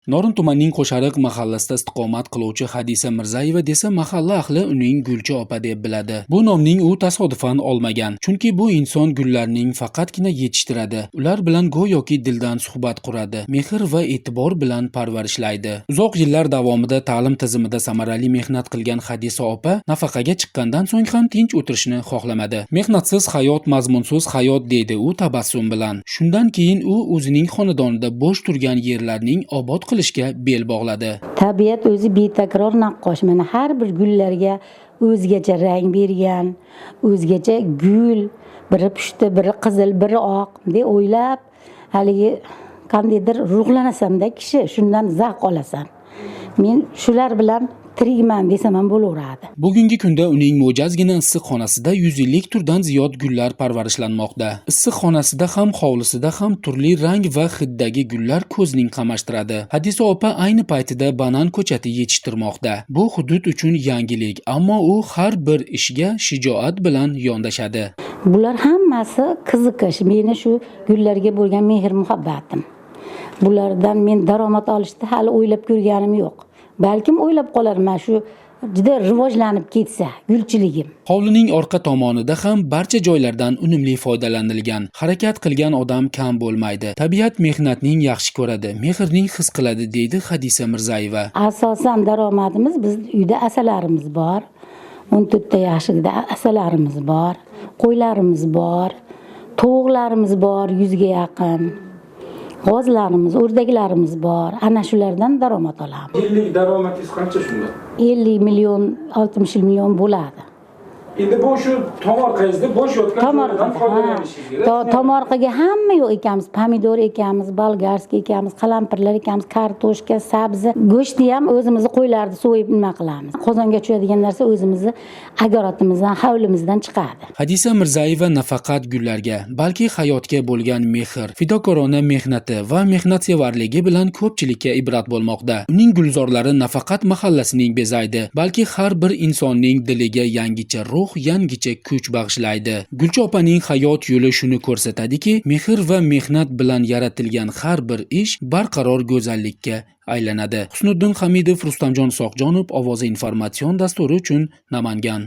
Norin tumanining Qo'shariq mahallasida istiqomat qiluvchi Hadisa Mirzayeva desa mahalla ahli uning Gulchi opa deb biladi. Bu nomning u tasodifan olmagan, chunki bu inson gullarning faqatgina yetishtiradi. Ular bilan go'yoki dildan suhbat quradi, mehr va e'tibor bilan parvarishlaydi. Uzoq yillar davomida ta'lim tizimida samarali mehnat qilgan Hadisa opa nafaqaga chiqqandan so'ng ham tinch o'tirishni xohlamadi. Mehnatsiz hayot mazmunsiz hayot deydi u tabassum bilan. Shundan keyin u o'zining xonadonida bo'sh turgan yerlarning obod qilishga bel bog'ladi. Tabiat o'zi betakror naqqosh. Mana har bir gullarga o'zgacha rang bergan, o'zgacha gul, biri pushti, biri qizil, biri oq deb o'ylab, haligi qandaydir ruhlanasan-da kishi, shundan zavq olasan. Men shular bilan tirikman desam ham bo'laveradi. Bugungi kunda uning mo'jazgina issiqxonasida 150 turdan ziyod gullar parvarishlanmoqda. Issiqxonasida ham, hovlisida ham turli rang va hiddagi gullar ko'zning qamashtiradi. Hadisa opa ayni paytida banan ko'chati yetishtirmoqda. Bu hudud uchun yangilik, ammo u har bir ishga shijoat bilan yondashadi. Bular hammasi qiziqish, meni shu gullarga bo'lgan mehr muhabbatim. Bulardan men daromad olishni hali o'ylab ko'rganim yo'q. Balkim o'ylab qolarman shu juda rivojlanib ketsa gulchiligim. Hovlining orqa tomonida ham barcha joylardan unumli foydalanilgan. Harakat qilgan odam kam bo'lmaydi. Tabiat mehnatning yaxshi ko'radi, mehrning his qiladi deydi Hadisa Mirzayeva. Asosan daromadimiz biz uyda asalarimiz bor. 14 ta yaxshigida asalarimiz bor, qo'ylarimiz bor, tovuqlarimiz bor 100 ga yaqin. G'ozlarimiz, o'rdaklarimiz bor. Ana shulardan daromad olamiz. Yillik daromadingiz qancha shunda? 50 million, 60 million bo'ladi. Endi bu shu tomorqangizda bo'sh yotgan joydan foydalanishingiz kerak. Tomorqaga hamma yo'q ekamiz. Pomidor ekamiz, bolgarskiy ekamiz, qalampirlar ekamiz, kartoshka, sabzi, go'shtni ham o'zimizni qo'ylarni so'yib nima qilamiz. Qozonga tushadigan narsa o'zimizni agoratimizdan, hovlimizdan chiqadi. Hadisa Mirzayeva nafaqat gullarga, balki hayotga bo'lgan mehr, fidokorona mehnati va mehnatsevarligi bilan ko'pchilikka ibrat bo'lmoqda. Uning gulzorlari nafaqat mahallasining bezaydi, balki har bir insonning diliga yangicha ruh, yangicha kuch bag'ishlaydi. Gulchi opaning hayot yo'li shuni ko'rsatadiki, mehr va mehnat bilan yaratilgan har bir ish barqaror go'zallikka aylanadi. Husniddin Hamidov, Rustamjon Soqjonov, Ovozi informatsion dasturi uchun Namangan.